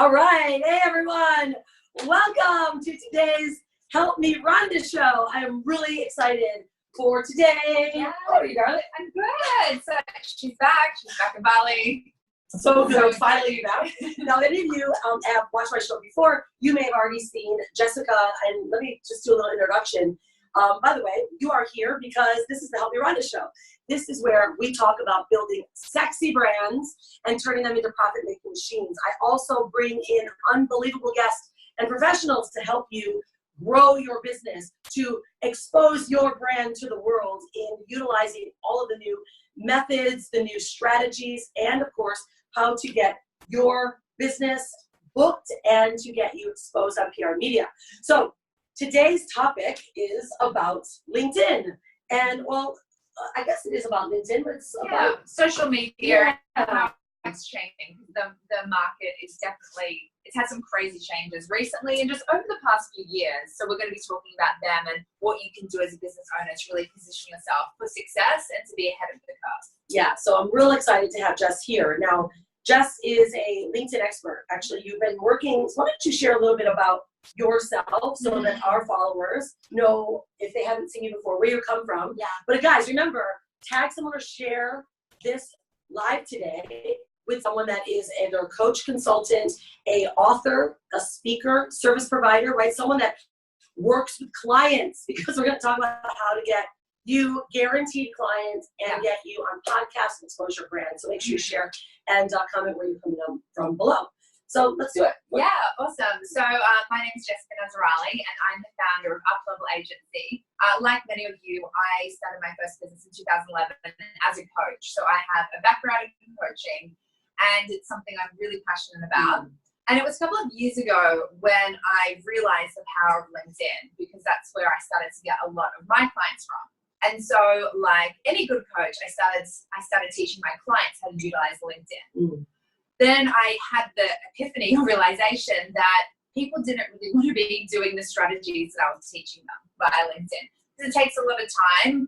All right. Hey, everyone. Welcome to today's Help Me Rhonda show. I am really excited for today. Yeah. How are you, darling? I'm good. So she's back. She's back in Bali. So good. Finally back. Now, if any of you have watched my show before, you may have already seen Jessica. And let me just do a little introduction. By the way, you are here because this is the Help Me Rhonda show. This is where we talk about building sexy brands and turning them into profit-making machines. I also bring in unbelievable guests and professionals to help you grow your business, to expose your brand to the world in utilizing all of the new methods, the new strategies, and of course, how to get your business booked and to get you exposed on PR media. So today's topic is about LinkedIn. And well, I guess it is about LinkedIn, but it's about social media and how it's changing. The market is definitely, it's had some crazy changes recently and just over the past few years. So we're going to be talking about them and what you can do as a business owner to really position yourself for success and to be ahead of the curve. Yeah, so I'm real excited to have Jess here. Now, Jess is a LinkedIn expert. Actually, you've been working, so why don't you share a little bit about yourself so that our followers know, if they haven't seen you before, where you come from. Yeah. But guys, remember, tag someone or share this live today with someone that is either a coach, consultant, a author, a speaker, service provider, right? Someone that works with clients, because we're going to talk about how to get you guaranteed clients and get you on podcast and exposure brands. So make sure you share and comment where you're coming from below. So let's do it. Yeah, awesome. So my name is Jessica Nazarali, and I'm the founder of Up Level Agency. Like many of you, I started my first business in 2011 as a coach. So I have a background in coaching, and it's something I'm really passionate about. And it was a couple of years ago when I realized the power of LinkedIn, because that's where I started to get a lot of my clients from. And so, like any good coach, I started teaching my clients how to utilize LinkedIn. Then I had the epiphany or realization that people didn't really want to be doing the strategies that I was teaching them via LinkedIn. Because it takes a lot of time,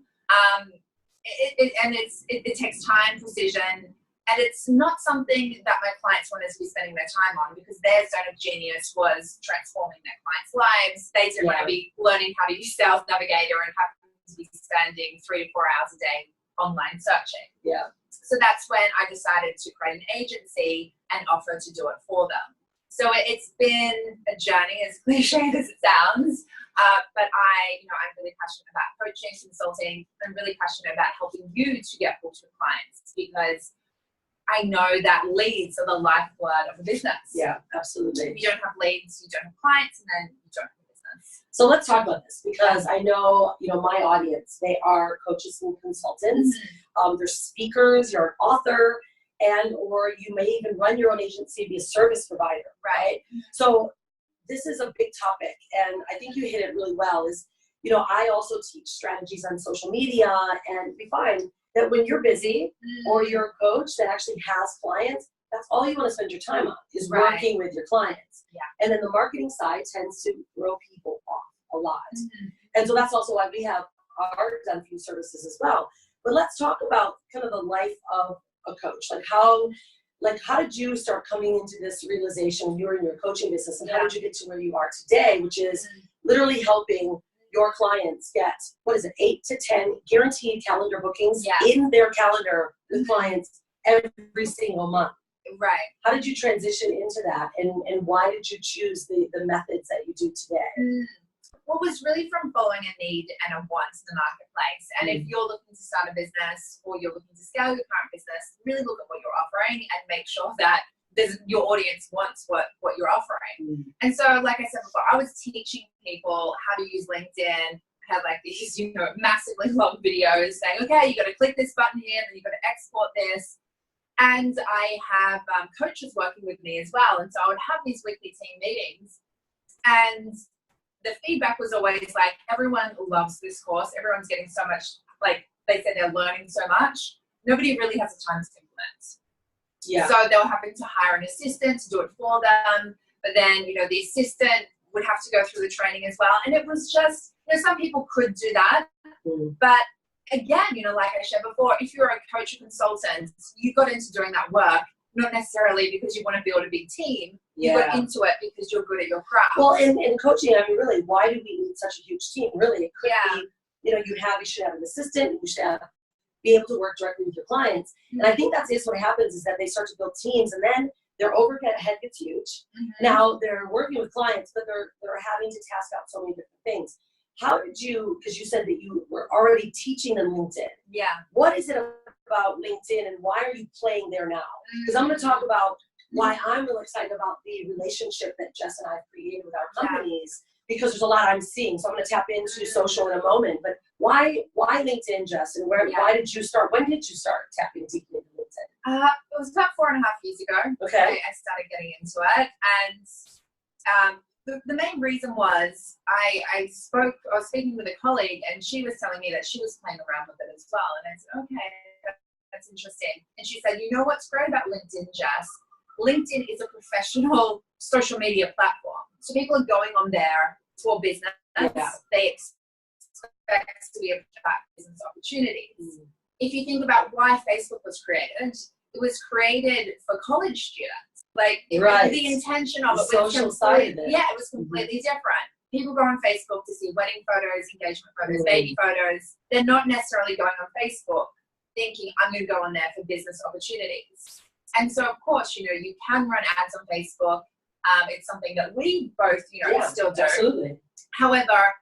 it takes time, precision, and it's not something that my clients wanted to be spending their time on, because their zone of genius was transforming their clients' lives. They didn't want to be learning how to use Sales Navigator and having to be spending 3 to 4 hours a day online searching. Yeah. So that's when I decided to create an agency and offer to do it for them. So it's been a journey, as cliche as it sounds, but I'm really passionate about coaching, consulting. I'm really passionate about helping you to get booked with clients, because I know that leads are the lifeblood of a business. Yeah, absolutely. If you don't have leads, you don't have clients, and then you don't have a business. So let's talk about this, because I know, my audience, they are coaches and consultants. They're speakers, you're an author, or you may even run your own agency, be a service provider, right? So this is a big topic, and I think you hit it really well. Is, I also teach strategies on social media, and we find that when you're busy or you're a coach that actually has clients, that's all you want to spend your time on, is working with your clients. Yeah. And then the marketing side tends to throw people off a lot. And so that's also why we have our done for you services as well. But let's talk about kind of the life of a coach. How did you start coming into this realization when you were in your coaching business, and how did you get to where you are today, which is literally helping your clients get, 8 to 10 guaranteed calendar bookings in their calendar with clients every single month? Right. How did you transition into that, and why did you choose the methods that you do today? Well, it was really from following a need and a want in the marketplace. And if you're looking to start a business or you're looking to scale your current business, really look at what you're offering and make sure that your audience wants what you're offering. And so, like I said before, I was teaching people how to use LinkedIn. I had these, massively long videos saying, okay, you got to click this button here, and then you got to export this. And I have coaches working with me as well. And so I would have these weekly team meetings, and the feedback was always everyone loves this course. Everyone's getting so much, they said they're learning so much. Nobody really has the time to implement. Yeah. So they were having to hire an assistant to do it for them. But then, the assistant would have to go through the training as well. And it was just, some people could do that. But again, like I shared before, if you're a coach or consultant, you got into doing that work, not necessarily because you want to build a big team. You Yeah. got into it because you're good at your craft. Well, in coaching, I mean, really, why do we need such a huge team? Really, it could Yeah. be, you should have an assistant, you should be able to work directly with your clients. And I think that's just what happens is that they start to build teams, and then their overhead gets huge. Now they're working with clients, but they're having to task out so many different things. How did you, because you said that you were already teaching them LinkedIn. Yeah. What is it about LinkedIn and why are you playing there now? Because I'm going to talk about why I'm really excited about the relationship that Jess and I have created with our companies, because there's a lot I'm seeing. So I'm going to tap into social in a moment. But why LinkedIn, Jess? And why did you start? When did you start tapping deeply into LinkedIn? It was about 4.5 years ago. Okay. I started getting into it. And the main reason was I was speaking with a colleague, and she was telling me that she was playing around with it as well. And I said, okay, that's interesting. And she said, you know what's great about LinkedIn, Jess? LinkedIn is a professional social media platform. So people are going on there for business. Yeah. They expect to be able to have business opportunities. If you think about why Facebook was created, it was created for college students. Like, the intention of it was social side of it. Yeah, it was completely different. People go on Facebook to see wedding photos, engagement photos, baby photos. They're not necessarily going on Facebook thinking, I'm going to go on there for business opportunities. And so, of course, you can run ads on Facebook. It's something that we both, still do. Absolutely. However,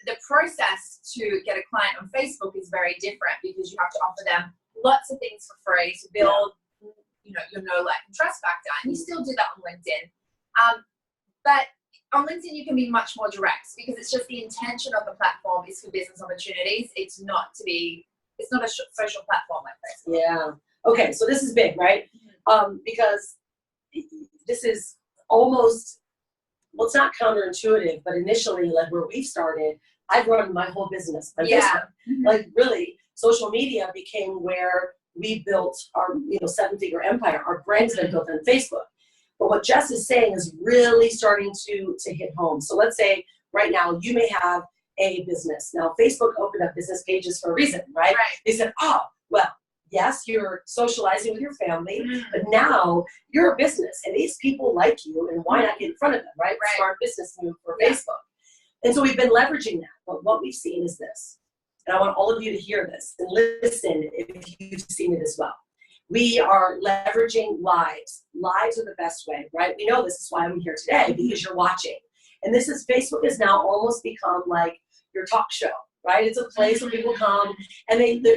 the process to get a client on Facebook is very different because you have to offer them lots of things for free to build, your know, like, and trust factor. And you still do that on LinkedIn. But on LinkedIn, you can be much more direct because it's just the intention of the platform is for business opportunities. It's not a social platform like Facebook. Yeah. Okay, so this is big, right? Because this is almost, well, it's not counterintuitive, but initially, like where we started, I've run my whole business on Facebook. Like, really, social media became where we built our, 7-figure empire. Our brand's been built on Facebook. But what Jess is saying is really starting to hit home. So let's say right now you may have a business. Now, Facebook opened up business pages for a reason, right? They said, oh, well, yes, you're socializing with your family, but now you're a business, and these people like you, and why not get in front of them, right? Smart business move for Facebook. And so we've been leveraging that. But what we've seen is this, and I want all of you to hear this and listen if you've seen it as well. We are leveraging lives. Lives are the best way, right? We know this is why I'm here today, because you're watching. And Facebook has now almost become like your talk show, right? It's a place where people come and they're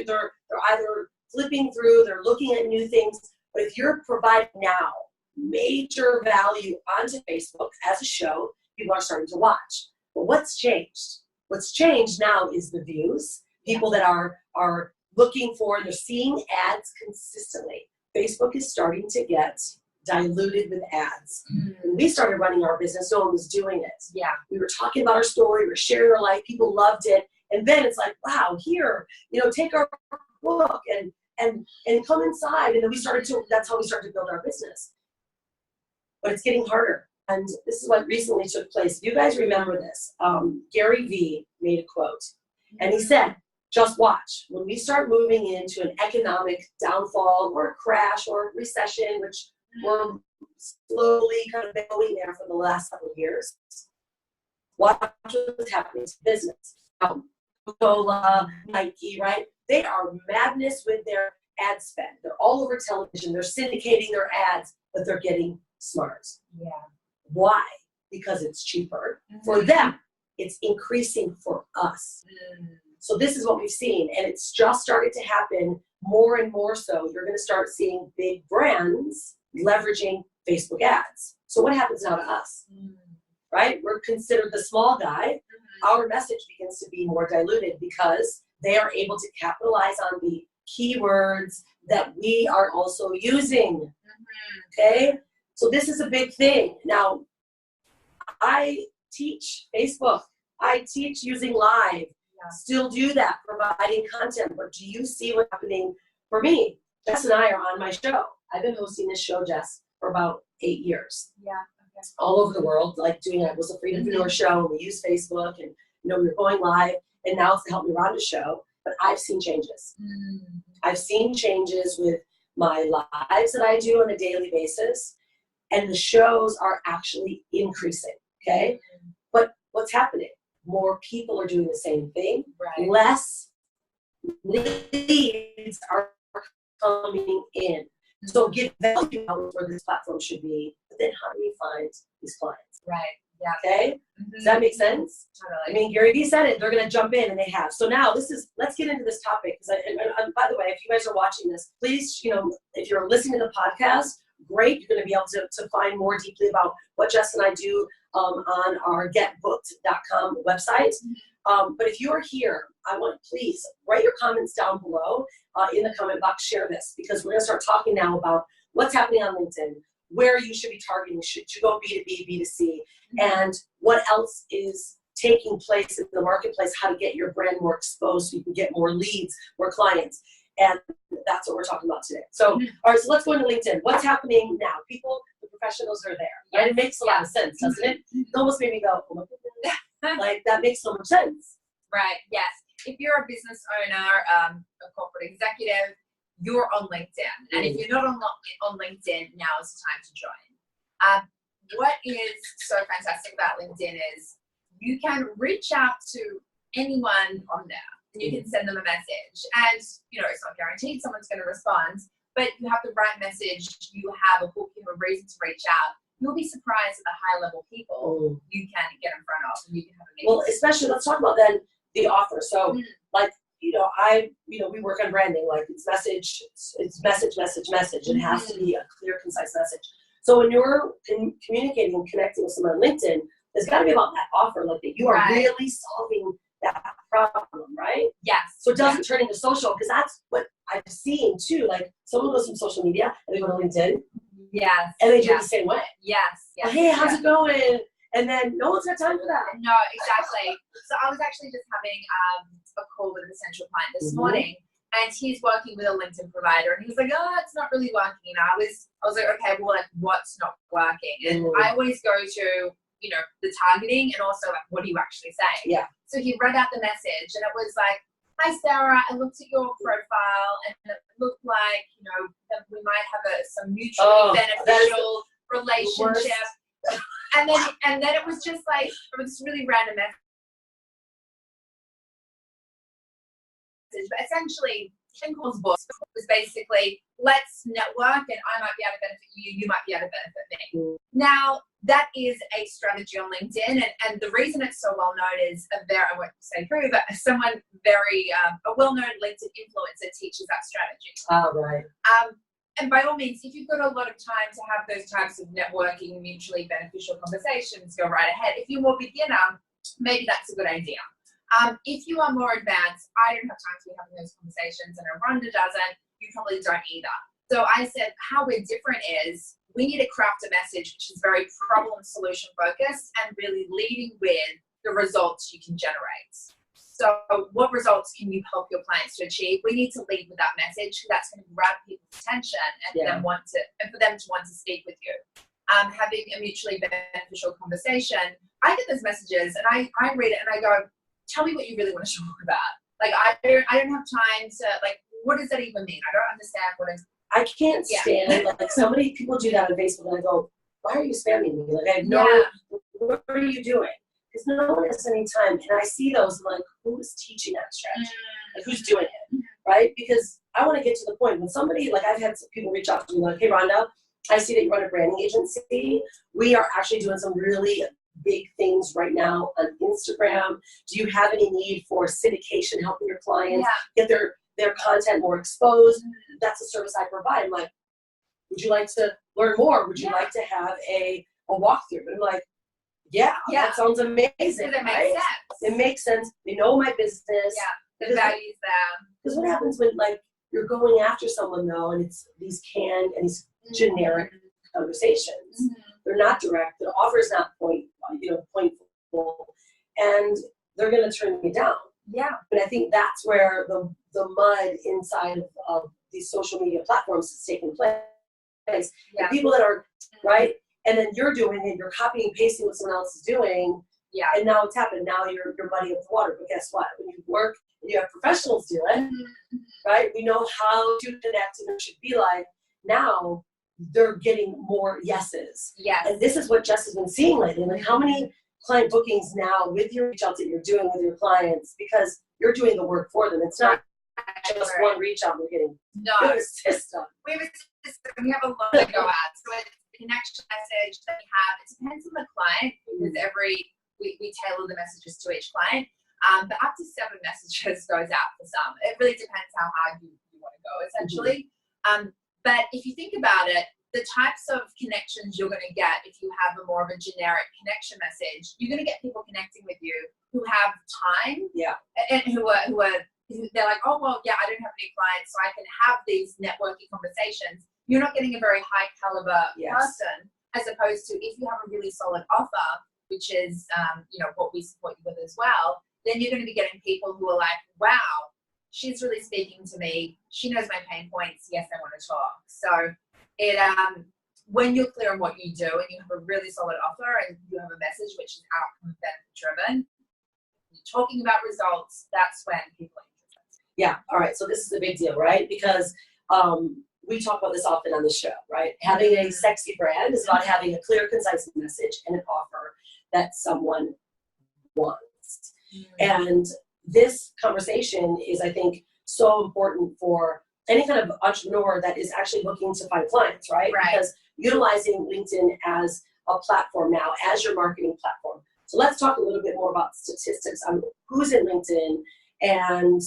either flipping through, they're looking at new things. But if you're providing now major value onto Facebook as a show, people are starting to watch. But what's changed? What's changed now is the views. People that are looking for, they're seeing ads consistently. Facebook is starting to get diluted with ads. When we started running our business, no one was doing it. Yeah. We were talking about our story, we were sharing our life, people loved it. And then it's like, wow, here, take our book and come inside. And then that's how we started to build our business. But it's getting harder. And this is what recently took place. You guys remember this. Gary Vee made a quote, and he said, just watch. When we start moving into an economic downfall or a crash or a recession, which we're slowly kind of going there for the last couple of years, watch what's happening to business. Coca-Cola, Nike, right? They are madness with their ad spend. They're all over television. They're syndicating their ads, but they're getting smart. Yeah. Why? Because it's cheaper for them. It's increasing for us. So this is what we've seen, and it's just started to happen more and more so. You're going to start seeing big brands leveraging Facebook ads. So what happens now to us? Right? We're considered the small guy. Our message begins to be more diluted because they are able to capitalize on the keywords that we are also using. Okay? So this is a big thing. Now, I teach Facebook. I teach using live. Still do that, providing content. But do you see what's happening for me? Jess and I are on my show. I've been hosting this show, Jess, for about 8 years. Yeah. Okay. All over the world, like doing it. It was a Freedompreneur show, and we use Facebook, and we were going live, and now it's the Help Me Rhonda show. But I've seen changes. I've seen changes with my lives that I do on a daily basis, and the shows are actually increasing, okay? But what's happening? More people are doing the same thing. Right. Less leads are coming in. So give value out where this platform should be, but then how do we find these clients? Right. Yeah. Okay? Does that make sense? Totally. I mean, Gary Vee said it. They're going to jump in, and they have. So now let's get into this topic. And by the way, if you guys are watching this, please, if you're listening to the podcast, great. You're going to be able to find more deeply about what Jess and I do on our getbooked.com website. But if you're here, I want please write your comments down below in the comment box. Share this, because we're going to start talking now about what's happening on LinkedIn, where you should be targeting. Should you go B2B, B2C, and what else is taking place in the marketplace, how to get your brand more exposed so you can get more leads, more clients. And that's what we're talking about today. So, all right, so let's go into LinkedIn. What's happening now? People, the professionals are there. Right? It makes a lot of sense, doesn't it? It almost made me go, oh my goodness. Like, that makes so much sense. Right, yes. If you're a business owner, a corporate executive, you're on LinkedIn. And if you're not on LinkedIn, now is the time to join. What is so fantastic about LinkedIn is you can reach out to anyone on there. And you can send them a message. And, it's not guaranteed someone's going to respond, but you have the right message, you have a hook, you have a reason to reach out. You'll be surprised at the high-level people you can get in front of, and you can have a meeting. Well, especially, let's talk about then the offer. So, we work on branding. Like, it's message. It has to be a clear, concise message. So when you're communicating and connecting with someone on LinkedIn, there's got to be about that offer, like that you are really solving that problem, right? Yes. So it doesn't turn into social, because that's what I've seen too. Like, someone goes from social media and they go to LinkedIn. Yes. And they do it the same way. Yes. Well, hey, how's it going? And then no one's got time for that. No, exactly. So I was actually just having a call with a potential client this morning, and he's working with a LinkedIn provider, and he was like, oh, it's not really working. And I was like, okay, well, like, what's not working? And I always go to, the targeting, and also, like, what do you actually say? Yeah. So he read out the message, and it was like, hi, Sarah, I looked at your profile, and it looked like, that we might have some mutually beneficial relationship. And then it was just like, it was really random message. But essentially, Ken Cole's book was basically, let's network, and I might be able to benefit you, you might be able to benefit me. Now, that is a strategy on LinkedIn, and the reason it's so well known is I won't say who, but someone very, a well-known LinkedIn influencer teaches that strategy. Oh, right. And by all means, if you've got a lot of time to have those types of networking, mutually beneficial conversations, go right ahead. If you're more beginner, maybe that's a good idea. If you are more advanced, I don't have time to be having those conversations, and Rhonda doesn't, you probably don't either. So I said, how we're different is we need to craft a message which is very problem solution focused and really leading with the results you can generate. So what results can you help your clients to achieve? We need to lead with that message, because that's going to grab people's attention and for them to want to speak with you. Having a mutually beneficial conversation, I get those messages and I read it and I go, tell me what you really want to talk about. Like, I don't have time to, like, what does that even mean? I don't understand what is. I can't stand, like, so many people do that on Facebook, and I go, why are you spamming me? Like, I have what are you doing? Because no one has any time. And I see those, like, who's teaching that strategy? Like, who's doing it, right? Because I want to get to the point when somebody, like, I've had some people reach out to me like, hey, Rhonda, I see that you run a branding agency. We are actually doing some really big things right now on Instagram. Do you have any need for syndication, helping your clients get their content more exposed? That's a service I provide. I'm like, would you like to learn more? Would you like to have a walkthrough? And I'm like, that sounds amazing. It makes sense. It makes sense. They know my business. Yeah, the values them. Because what happens when, like, you're going after someone, though, and it's these canned and these generic conversations. They're not direct. The offer is not pointful, and they're going to turn me down. Yeah. And I think that's where the mud inside of these social media platforms is taking place. The people that are right, and then you're doing it, you're copying and pasting what someone else is doing. Yeah. And now it's happened. Now you're muddying up the water. But guess what? When you work You have professionals do it, right? We know how to connect and it should be like. Now they're getting more yeses. Yes. And this is what Jess has been seeing lately. Like how many client bookings now with your reach outs that you're doing with your clients, because you're doing the work for them. It's not just one reach out, we're getting a system. We have a system, we have a lot to go at. So it's the connection message that we have. It depends on the client because we tailor the messages to each client. But up to 7 messages goes out for some. It really depends how hard you want to go, essentially. But if you think about it, the types of connections you're going to get if you have a more of a generic connection message, you're going to get people connecting with you who have time, and who are they're like, oh well, yeah, I don't have any clients, so I can have these networking conversations. You're not getting a very high caliber person, as opposed to if you have a really solid offer, which is what we support you with as well. Then you're going to be getting people who are like, wow, she's really speaking to me. She knows my pain points. Yes, I want to talk. So it when you're clear on what you do and you have a really solid offer and you have a message which is outcome benefit driven, you're talking about results, that's when people are interested. Yeah. All right. So this is a big deal, right? Because we talk about this often on the show, right? Having a sexy brand is about having a clear, concise message and an offer that someone wants. And this conversation is, I think, so important for any kind of entrepreneur that is actually looking to find clients, right? Because utilizing LinkedIn as a platform now, as your marketing platform. So let's talk a little bit more about statistics on who's in LinkedIn, and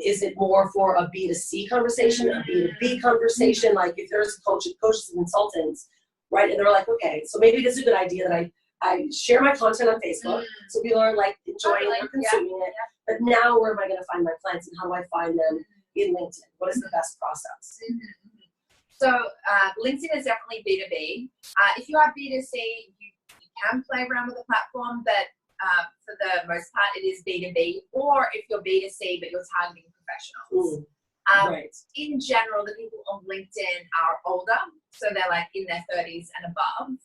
is it more for a B2C conversation, a B2B conversation? Like if there's coaches and consultants, right? And they're like, okay, so maybe this is a good idea that I share my content on Facebook, so people are like enjoying or consuming it. But now where am I going to find my clients, and how do I find them in LinkedIn? What is the best process? So LinkedIn is definitely B2B. If you are B2C, you can play around with the platform, but for the most part, it is B2B. Or if you're B2C, but you're targeting professionals. In general, the people on LinkedIn are older, so they're like in their 30s and above,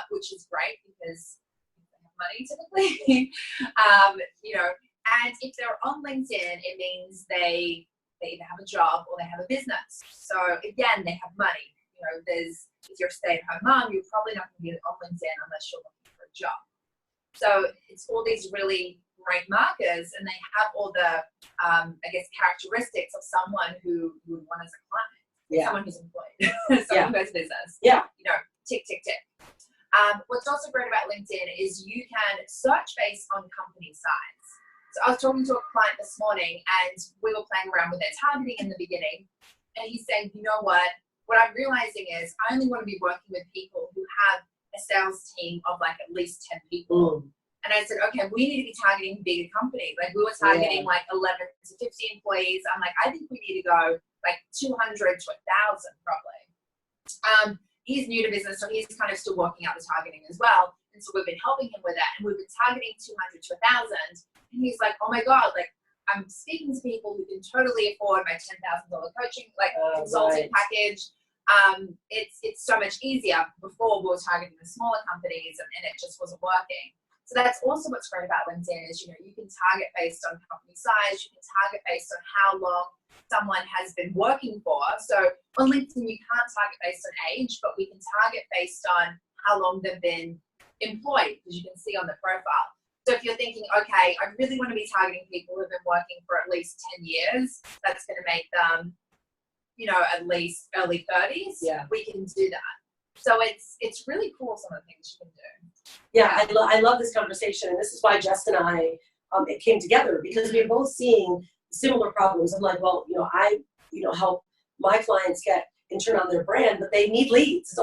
which is great because they have money typically. And if they're on LinkedIn, it means they either have a job or they have a business. So again, they have money. If you're a stay-at-home mom, you're probably not going to be on LinkedIn unless you're looking for a job. So it's all these really great markers, and they have all the, characteristics of someone who you would want as a client. Someone who's employed, someone who has business. Tick, tick, tick. What's also great about LinkedIn is you can search based on company size. So I was talking to a client this morning, and we were playing around with their targeting in the beginning, and he's saying, you know what I'm realizing is I only want to be working with people who have a sales team of like at least 10 people. And I said, okay, we need to be targeting bigger companies. Like we were targeting like 11 to 15 employees. I'm like, I think we need to go like 200 to 1,000 probably. He's new to business, so he's kind of still working out the targeting as well. And so we've been helping him with that, and we've been targeting 200 to 1,000. And he's like, oh my God, like I'm speaking to people who can totally afford my $10,000 coaching, like consulting package. It's so much easier. Before we were targeting the smaller companies and it just wasn't working. So that's also what's great about LinkedIn is, you can target based on company size, you can target based on how long someone has been working for. So on LinkedIn, you can't target based on age, but we can target based on how long they've been employed, because you can see on the profile. So if you're thinking, okay, I really want to be targeting people who've been working for at least 10 years, that's going to make them, at least early 30s, we can do that. So it's really cool, some of the things you can do. Yeah, I love this conversation, and this is why Jess and I, it came together, because we're both seeing similar problems. I'm like, well, I help my clients get and turn on their brand, but they need leads.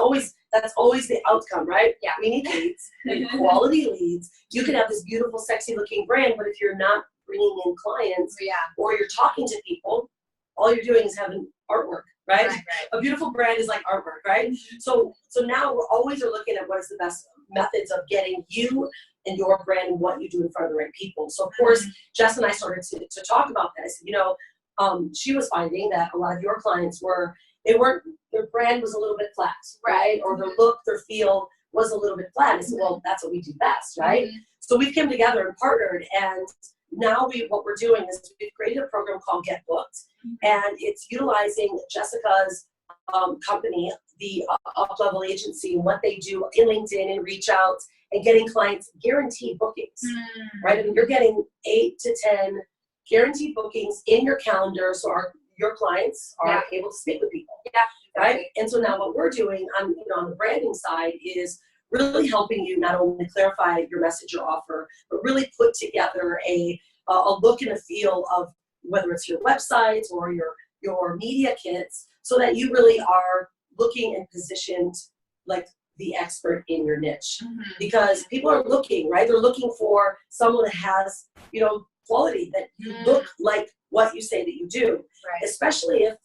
That's always the outcome, right? Yeah. We need leads, we need quality leads. You can have this beautiful, sexy looking brand, but if you're not bringing in clients or you're talking to people, all you're doing is having artwork, right? A beautiful brand is like artwork, right? So now we're always looking at what is the best methods of getting you and your brand and what you do in front of the right people. So of course, Jess and I started to talk about this. She was finding that a lot of your clients their brand was a little bit flat, right? Or their look, their feel was a little bit flat. I said, well, that's what we do best, right? So we've come together and partnered, and now what we're doing is we've created a program called Get Booked, and it's utilizing Jessica's company, the Up-Level Agency, and what they do in LinkedIn and reach out and getting clients guaranteed bookings, right? I mean, you're getting 8 to 10 guaranteed bookings in your calendar, so your clients are able to speak with people, right? And so now what we're doing on the branding side is really helping you not only clarify your message or offer, but really put together a look and a feel of whether it's your website or your media kits, so that you really are looking and positioned like the expert in your niche. Because people are looking, right? They're looking for someone that has, quality, that you look like what you say that you do. Right. Especially if,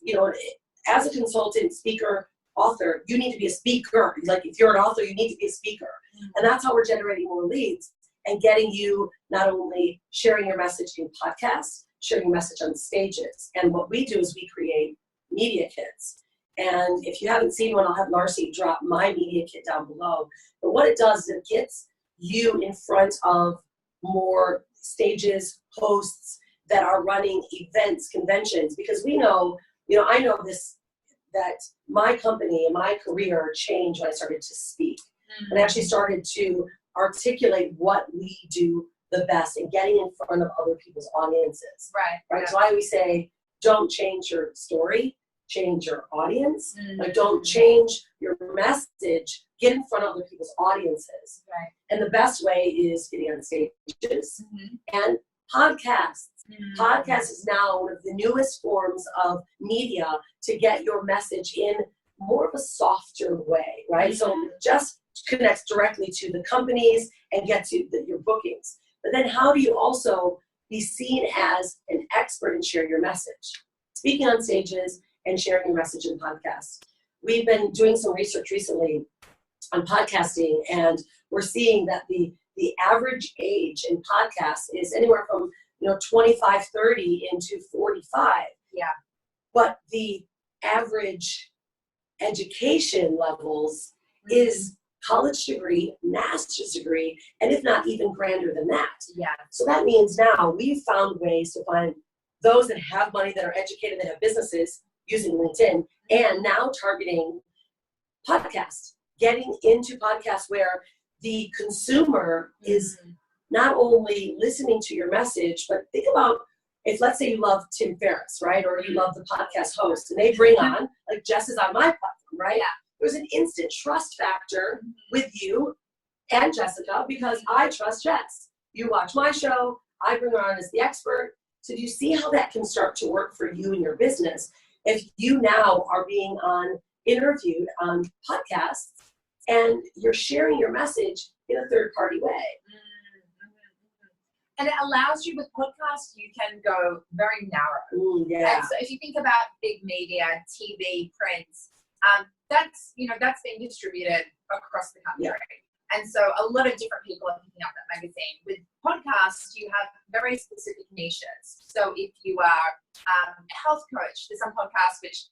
as a consultant, speaker, author, you need to be a speaker. Like if you're an author, you need to be a speaker. And that's how we're generating more leads and getting you not only sharing your message in podcasts, sharing your message on stages. And what we do is we create media kits. And if you haven't seen one, I'll have Marcy drop my media kit down below. But what it does is it gets you in front of more stages, hosts that are running events, conventions, because we know, I know this, that my company and my career changed when I started to speak and actually started to articulate what we do the best and getting in front of other people's audiences. Right. Yeah. So I always say, don't change your story, change your audience. Like, don't change your message, get in front of other people's audiences. Right. And the best way is getting on stages and podcasts. Podcast is now one of the newest forms of media to get your message in more of a softer way, right? So just connects directly to the companies and gets you your bookings. But then how do you also be seen as an expert and share your message? Speaking on stages and sharing your message in podcasts. We've been doing some research recently on podcasting, and we're seeing that the average age in podcasts is anywhere from 25, 30 into 45. Yeah. But the average education levels is college degree, master's degree, and if not even grander than that. Yeah. So that means now we've found ways to find those that have money, that are educated, that have businesses using LinkedIn, and now targeting podcasts, getting into podcasts where the consumer is not only listening to your message, but think about if, let's say you love Tim Ferriss, right? Or you love the podcast host, and they bring on, like Jess is on my platform, right? Yeah. There's an instant trust factor with you and Jessica because I trust Jess. You watch my show, I bring her on as the expert. So do you see how that can start to work for you and your business if you now are being interviewed on podcasts and you're sharing your message in a third-party way? And it allows you, with podcasts, you can go very narrow. Yeah. And so if you think about big media, TV, print, that's being distributed across the country. Yeah. And so a lot of different people are picking up that magazine. With podcasts, you have very specific niches. So if you are a health coach, there's some podcasts which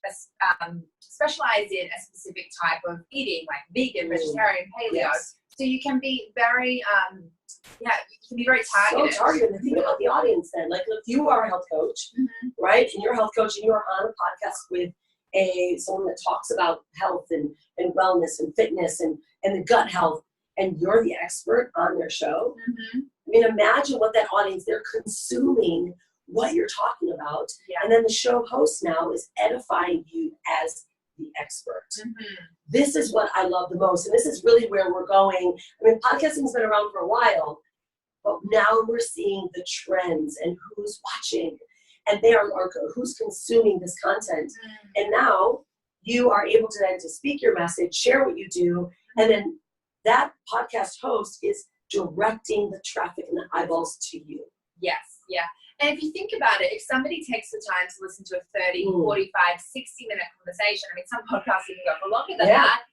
specialize in a specific type of eating, like vegan, vegetarian, paleo. Yes. So you can be very, you can be very targeted. So targeted. Think about the audience then. Like if you are a health coach, right? And you're a health coach and you're on a podcast with someone that talks about health and wellness and fitness and the gut health, and you're the expert on their show. I mean, imagine what that audience, they're consuming what you're talking about. Yeah. And then the show host now is edifying you as the expert. This is what I love the most. And this is really where we're going. I mean, podcasting's been around for a while, but now we're seeing the trends and who's watching and who's consuming this content. And now you are able to then to speak your message, share what you do, and then that podcast host is directing the traffic and the eyeballs to you. Yes, yeah. And if you think about it, if somebody takes the time to listen to a 30, 45, 60-minute conversation, I mean, some podcasts even go for longer than that.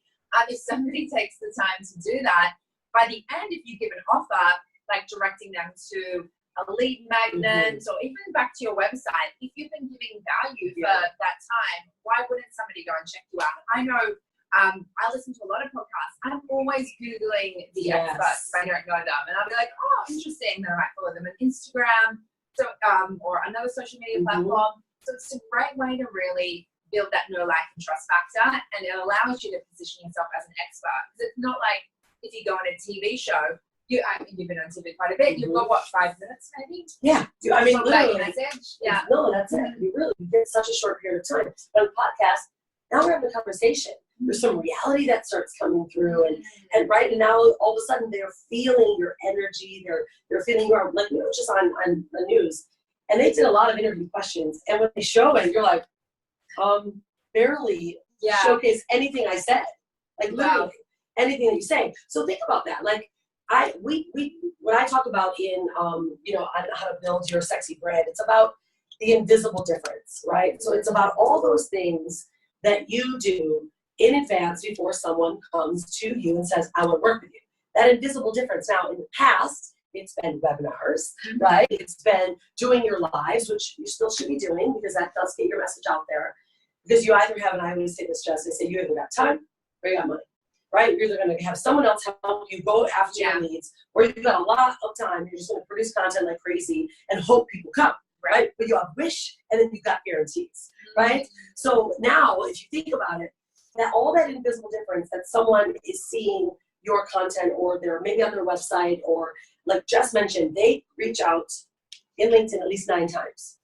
If somebody takes the time to do that, by the end, if you give an offer, like directing them to a lead magnet or even back to your website, if you've been giving value for that time, why wouldn't somebody go and check you out? I know I listen to a lot of podcasts. I'm always Googling the experts if I don't know them. And I'll be like, oh, interesting. Then I might follow them on Instagram. So, or another social media platform. So it's a great way to really build that know, like, and trust factor, and it allows you to position yourself as an expert. Because it's not like if you go on a TV show, you've been on TV quite a bit. You've got what, 5 minutes maybe? Yeah, I mean, literally. Message. Yeah. No, that's it. You really get such a short period of time. But on the podcast, now we're having a conversation. There's some reality that starts coming through, and right now, all of a sudden, they're feeling your energy. They're feeling your, like, just on the news, and they did a lot of interview questions. And when they show it, you're like, barely showcase anything I said, like literally anything that you say. So think about that. Like what I talk about in on how to build your sexy brand, it's about the invisible difference, right? So it's about all those things that you do in advance before someone comes to you and says, I want to work with you. That invisible difference. Now, in the past, it's been webinars, right? It's been doing your lives, which you still should be doing because that does get your message out there. Because you either have, and I always say this, Jess, I say you either got time or you got money, right? You're either going to have someone else help you go after your needs, or you've got a lot of time. You're just going to produce content like crazy and hope people come, right? But you have wish, and then you've got guarantees, right? So now, if you think about it, that all that invisible difference that someone is seeing your content, or they're maybe on their website, or like Jess mentioned, they reach out in LinkedIn at least 9 times.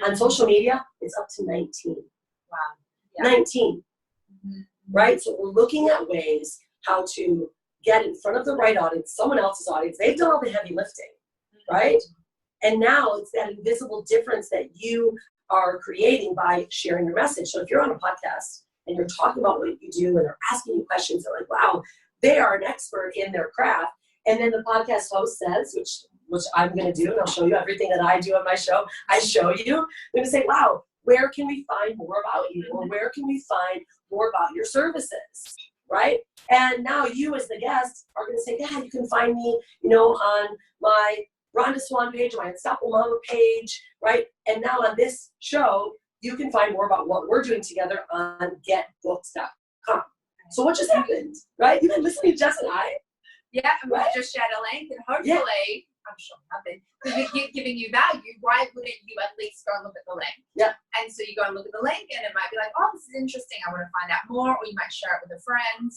On social media, it's up to 19. Wow. Yeah. 19. Right? So we're looking at ways how to get in front of the right audience, someone else's audience. They've done all the heavy lifting, right? And now it's that invisible difference that you are creating by sharing your message. So if you're on a podcast and you're talking about what you do and they're asking you questions, they're like, wow, they are an expert in their craft. And then the podcast host says, which I'm going to do, and I'll show you everything that I do on my show. I show you. I'm going to say, wow, where can we find more about you? Or where can we find more about your services, right? And now you as the guest are going to say, yeah, you can find me, on my Rhonda Swan page, my Unstoppable Mama page, right? And now on this show, you can find more about what we're doing together on getbooks.com. So what just happened, right? You've been listening to Jess and I. Yeah, and we've just shared a link, and hopefully, I'm sure nothing, because we keep giving you value, why wouldn't you at least go and look at the link? Yeah. And so you go and look at the link, and it might be like, oh, this is interesting, I want to find out more, or you might share it with a friend.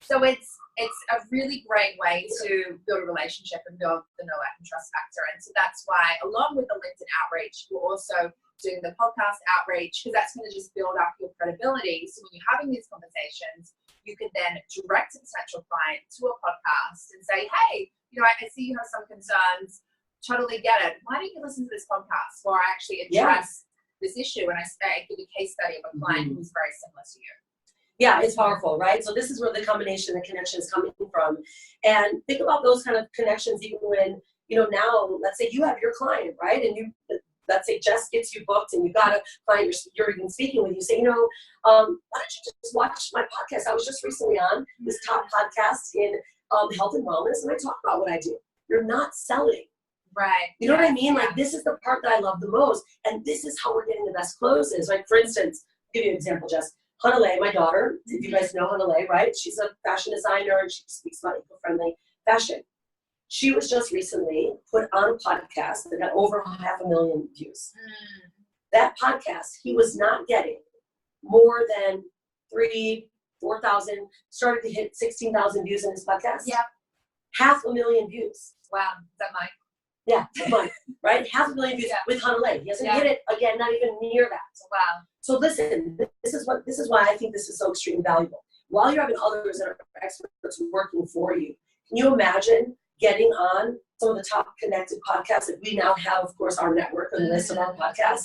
So it's a really great way to build a relationship and build the know, like, and trust factor. And so that's why, along with the LinkedIn outreach, we're also doing the podcast outreach, because that's going to just build up your credibility. So when you're having these conversations, you can then direct a potential client to a podcast and say, hey, I see you have some concerns. Totally get it. Why don't you listen to this podcast where I actually address this issue, and I give a case study of a client who's very similar to you. Yeah, it's powerful, right? So this is where the combination, the connection is coming from. And think about those kind of connections even when, now, let's say you have your client, right? And let's say Jess gets you booked and you got a client you're even speaking with. You say, why don't you just watch my podcast? I was just recently on this top podcast in health and wellness, and I talk about what I do. You're not selling. Right. You know what I mean? Like, this is the part that I love the most. And this is how we're getting the best closes. Like, for instance, I'll give you an example, Jess. Hanalei, my daughter, if you guys know Hanalei, right? She's a fashion designer and she speaks about eco-friendly fashion. She was just recently put on a podcast that got over 500,000 views. That podcast, he was not getting more than 4,000, started to hit 16,000 views in his podcast. Yeah. 500,000 views. Wow. Is that mine? Yeah, mine, right? 500,000 views with Hanalei. He hasn't hit it again, not even near that. Wow. So listen, this is why I think this is so extremely valuable. While you're having others that are experts working for you, can you imagine getting on some of the top connected podcasts that we now have, of course, our network and the list of our podcasts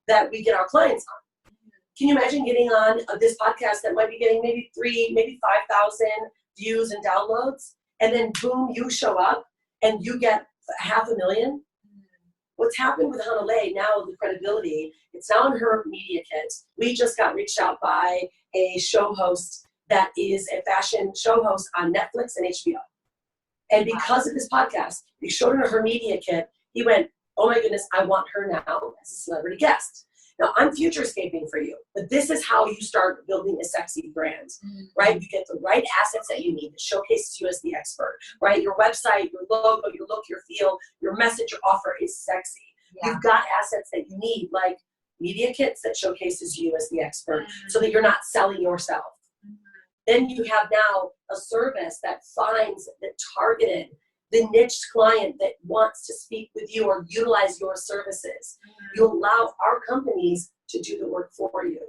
that we get our clients on? Can you imagine getting on this podcast that might be getting maybe 3,000, maybe 5,000 views and downloads, and then boom, you show up and you get 500,000? What's happened with Hanalei now, the credibility, it's now in her media kit. We just got reached out by a show host that is a fashion show host on Netflix and HBO. And because of this podcast, we showed her her media kit. He went, oh my goodness, I want her now as a celebrity guest. Now, I'm futurescaping for you, but this is how you start building a sexy brand, right? You get the right assets that you need that showcases you as the expert, right? Your website, your logo, your look, your feel, your message, your offer is sexy. You've got assets that you need, like media kits that showcases you as the expert so that you're not selling yourself. Then you have now a service that finds the targeted, the niche client that wants to speak with you or utilize your services. You allow our companies to do the work for you.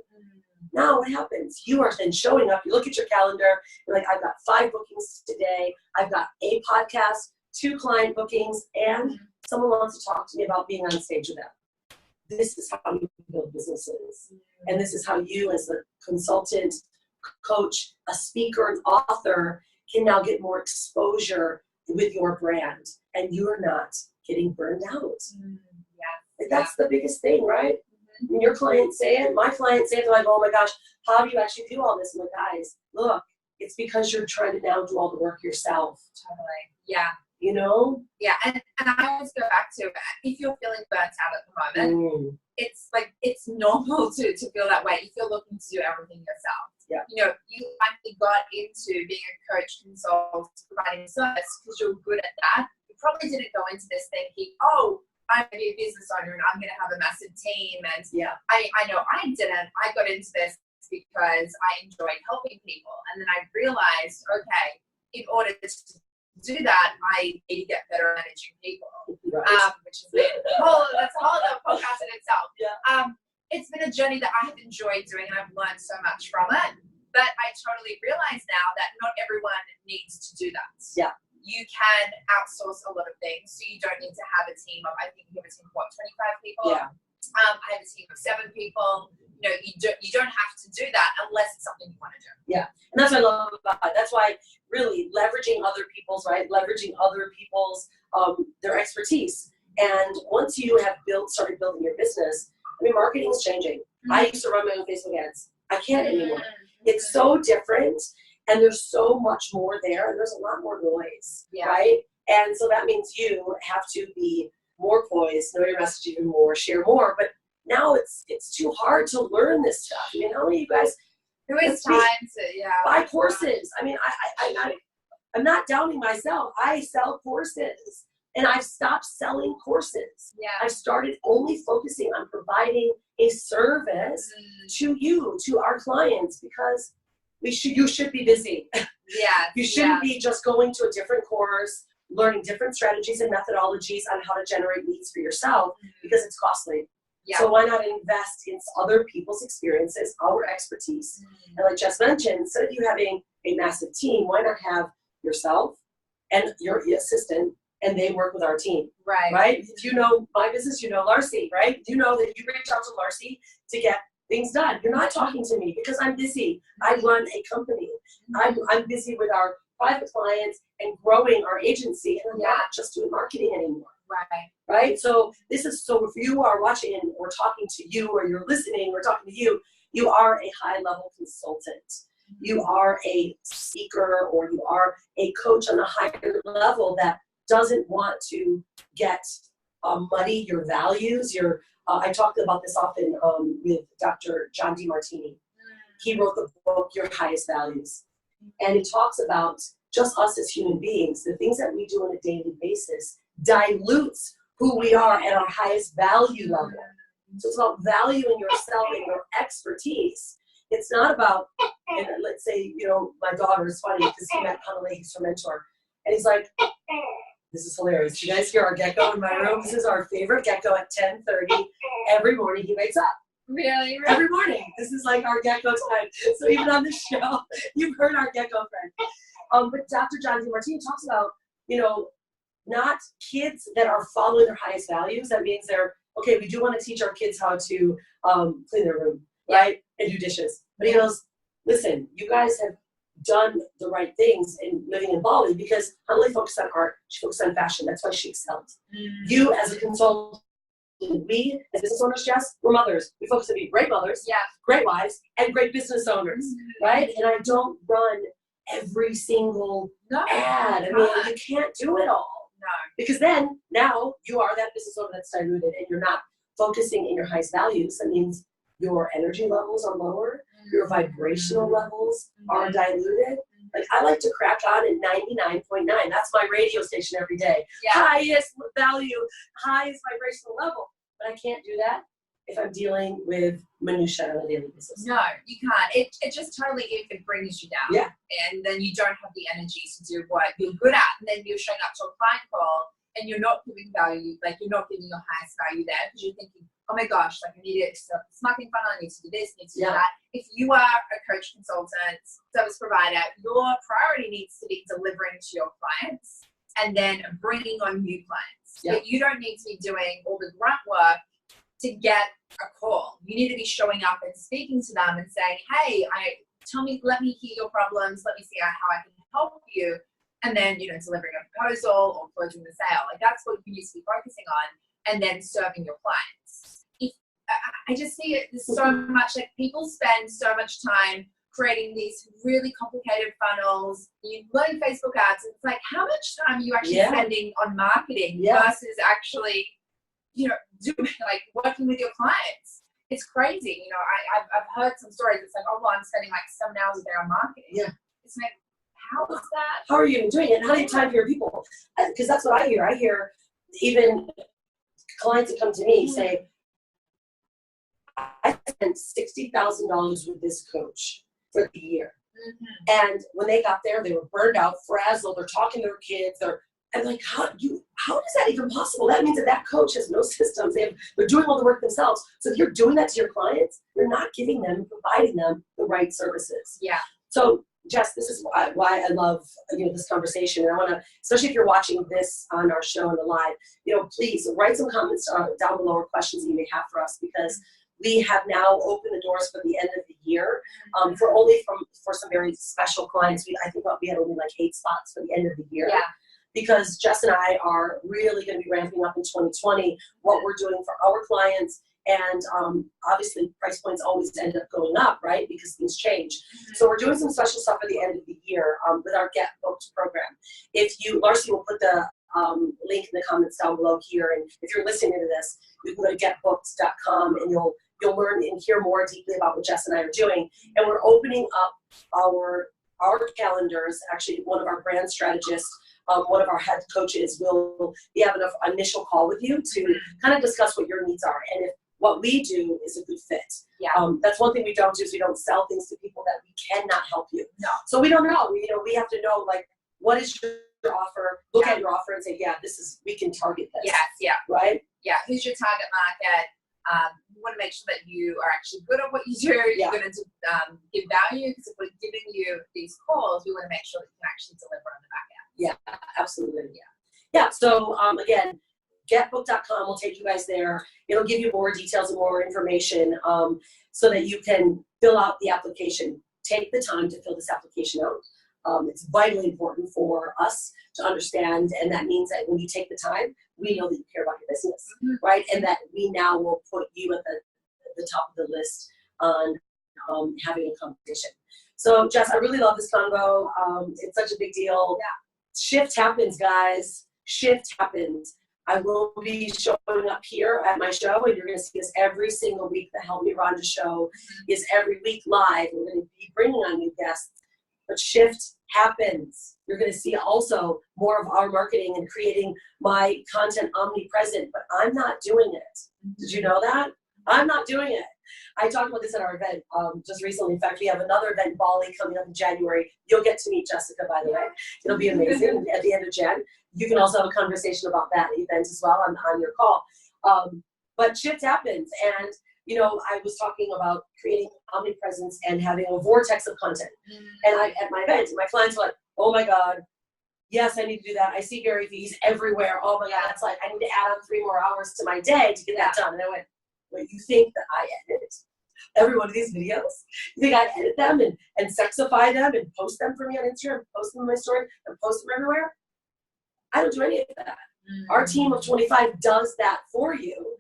Now what happens? You are then showing up, you look at your calendar, you're like, I've got 5 bookings today, I've got a podcast, 2 client bookings, and someone wants to talk to me about being on stage with them. This is how you build businesses. And this is how you as a consultant, coach, a speaker, an author can now get more exposure with your brand, and you're not getting burned out. That's the biggest thing, right? When your clients say it, my clients say it, they're like, oh my gosh, how do you actually do all this? I'm like, guys, look, it's because you're trying to now do all the work yourself. Totally. Yeah. You know? Yeah, and I always go back to, if you're feeling burnt out at the moment, it's like, it's normal to feel that way if you're looking to do everything yourself. Yeah. You know, you likely got into being a coach, consultant, providing service because you're good at that. You probably didn't go into this thinking, oh, I'm going to be a business owner and I'm going to have a massive team. And I know I didn't. I got into this because I enjoyed helping people. And then I realized, okay, in order to do that, I need to get better at managing people, which is that's a whole other podcast in itself. It's been a journey that I have enjoyed doing, and I've learned so much from it. But I totally realize now that not everyone needs to do that. You can outsource a lot of things, so you don't need to have a team of, I think you have a team of what, 25 people? I have a team of 7 people. You know, you don't have to do that unless it's something you want to do. And that's what I love about it. That's why really leveraging other people's, leveraging other people's, their expertise. And once you have started building your business, I mean, marketing is changing. I used to run my own Facebook ads. I can't anymore. It's so different. And there's so much more there, and there's a lot more noise, right? And so that means you have to be more poised, know your message even more, share more. But now it's too hard to learn this stuff. I mean, how many of you guys buy courses? I mean, I'm not downing myself. I sell courses, and I've stopped selling courses. I've started only focusing on providing a service to you, to our clients, because you should be busy. You shouldn't be just going to a different course, learning different strategies and methodologies on how to generate leads for yourself, because it's costly. So why not invest in other people's experiences, our expertise? And like Jess mentioned, instead of you having a massive team, why not have yourself and your assistant, and they work with our team, right? If you know my business, you know Larcy, right? You know that you reach out to Larcy to get things done. You're not talking to me because I'm busy. I run a company. I'm busy with our private clients and growing our agency, and I'm not just doing marketing anymore. Right? So this is, so if you are watching and we're talking to you, or you're listening, we're talking to you, you are a high-level consultant. You are a speaker, or you are a coach on a higher level that doesn't want to get muddy your values. I talk about this often with Dr. John DeMartini. He wrote the book, Your Highest Values. And he talks about just us as human beings, the things that we do on a daily basis dilutes who we are at our highest value level. So it's about valuing yourself and your expertise. It's not about, and let's say, you know, my daughter is funny because he met Hanalei, he's her mentor. And he's like, this is hilarious. You guys hear our gecko in my room? This is our favorite gecko at 10:30. Every morning he wakes up. Really? Every morning. This is like our gecko time. So even on this show, you've heard our gecko friend. But Dr. John DeMartini talks about, you know, not kids that are following their highest values. That means okay, we do want to teach our kids how to clean their room, right? And do dishes. But he goes, listen, you guys have done the right things in living in Bali, because Hanalei focused on art, she focused on fashion. That's why she excelled. You as a consultant, we as business owners, Jess, we're mothers. We focus on being great mothers, great wives, and great business owners, right? And I don't run every single ad. I mean, you can't do it all. Because then now you are that business owner that's diluted, and you're not focusing in your highest values. That means your energy levels are lower, your vibrational levels are diluted. Like, I like to crack on at 99.9. That's my radio station every day. Highest value, highest vibrational level. I can't do that if I'm dealing with minutia on a daily basis. No, you can't. It just totally it brings you down. Yeah. And then you don't have the energy to do what you're good at. And then you're showing up to a client call and you're not giving value, like you're not giving your highest value there because you're thinking, oh my gosh, like I need to start this marketing funnel, I need to do this, I need to do that. If you are a coach, consultant, service provider, your priority needs to be delivering to your clients and then bringing on new clients. But you don't need to be doing all the grunt work to get a call. You need to be showing up and speaking to them and saying, hey, let me hear your problems, let me see how I can help you. And then, delivering a proposal or closing the sale. Like that's what you need to be focusing on, and then serving your clients. I just see it, there's so much, like people spend so much time creating these really complicated funnels. You learn Facebook ads. It's like, how much time are you actually spending on marketing versus actually, doing, like working with your clients? It's crazy. I've heard some stories. It's like, oh, well, I'm spending like 7 hours a day on marketing. Yeah. It's like, how is that? How are you even doing it? And how do you have time for your people? Because that's what I hear. I hear even clients that come to me say, I spent $60,000 with this coach for the year. And when they got there, they were burned out, frazzled, they're talking to their kids, and like, how is that even possible? That means that coach has no systems. They're doing all the work themselves. So if you're doing that to your clients, you're not giving them, providing them the right services. Yeah. So Jess, this is why I love this conversation, and I want to, especially if you're watching this on our show on the live, please write some comments down below or questions that you may have for us, because we have now opened the doors for the end of the year for some very special clients. I think we had only like 8 spots for the end of the year. Yeah. Because Jess and I are really going to be ramping up in 2020 what we're doing for our clients. And obviously, price points always end up going up, right? Because things change. So we're doing some special stuff at the end of the year with our Get Booked program. Larcy will put the link in the comments down below here. And if you're listening to this, you can go to getbooked.com and you'll learn and hear more deeply about what Jess and I are doing. And we're opening up our calendars. Actually, one of our brand strategists, one of our head coaches will be having an initial call with you to kind of discuss what your needs are and if what we do is a good fit. Yeah. That's one thing we don't do is we don't sell things to people that we cannot help you. No. So we don't know. We have to know, like, what is your offer? Look at your offer and say, we can target this. Yes. Yeah. Right? Yeah. Who's your target market? You want to make sure that you are actually good at what you do. You're going to give value, because if we're giving you these calls, we want to make sure that you can actually deliver on the back end. Yeah, absolutely. Yeah. So again, getbook.com will take you guys there. It'll give you more details and more information so that you can fill out the application. Take the time to fill this application out. It's vitally important for us to understand, and that means that when you take the time, we know that you care about your business, right? And that we now will put you at the top of the list on having a conversation. So, Jess, I really love this convo. It's such a big deal. Yeah. Shift happens, guys. Shift happens. I will be showing up here at my show, and you're going to see us every single week. The Help Me Rhonda show is every week live. We're going to be bringing on new guests. But shift happens. You're going to see also more of our marketing and creating my content omnipresent, but I'm not doing it. Did you know that? I'm not doing it. I talked about this at our event just recently. In fact, we have another event in Bali coming up in January. You'll get to meet Jessica, by the way. It'll be amazing at the end of Jan. You can also have a conversation about that event as well on your call. But shift happens. And, I was talking about creating omnipresence and having a vortex of content. And at my event, my clients were like, oh my God, yes, I need to do that. I see Gary V's everywhere. Oh my God, it's like, I need to add on 3 more hours to my day to get that done. And I went, wait, you think that I edit every one of these videos? You think I edit them and sexify them and post them for me on Instagram, post them in my story, and post them everywhere? I don't do any of that. Our team of 25 does that for you.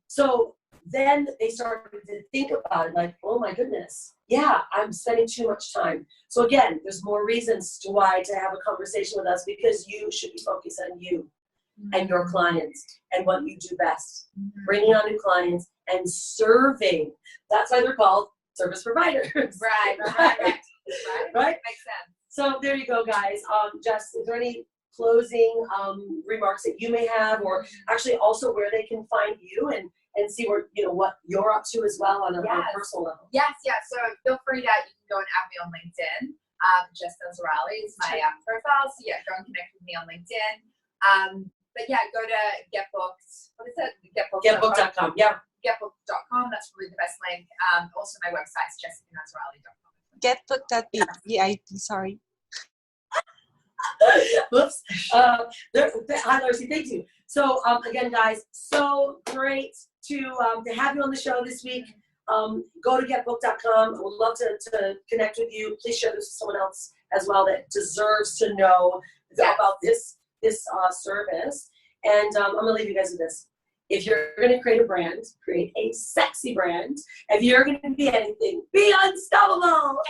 So then they started to think about it like, oh my goodness, yeah, I'm spending too much time. So again, there's more reasons to why to have a conversation with us, because you should be focused on you and your clients and what you do best. Bringing on new clients and serving. That's why they're called service providers. Right. Makes sense. So there you go, guys. Jess, is there any closing remarks that you may have, or actually also where they can find you and see where, you know, what you're up to as well on a personal level. Yes, so feel free to, you can go and add me on LinkedIn. Just Azarali is my profile, so yeah, go and connect with me on LinkedIn. But yeah, go to GetBooked. What is it? Getbooked.com. Yeah. Getbooked.com. That's probably the best link. Also, my website is jessicanazarali.com. Getbooked.bit. Sorry. Whoops. Hi, Darcy. Thank you. So again, guys, so great to have you on the show this week. Go to getbooked.com. I would love to connect with you. Please share this with someone else as well that deserves to know about this service. And I'm gonna leave you guys with this. If you're gonna create a brand, create a sexy brand. If you're gonna be anything, be unstoppable.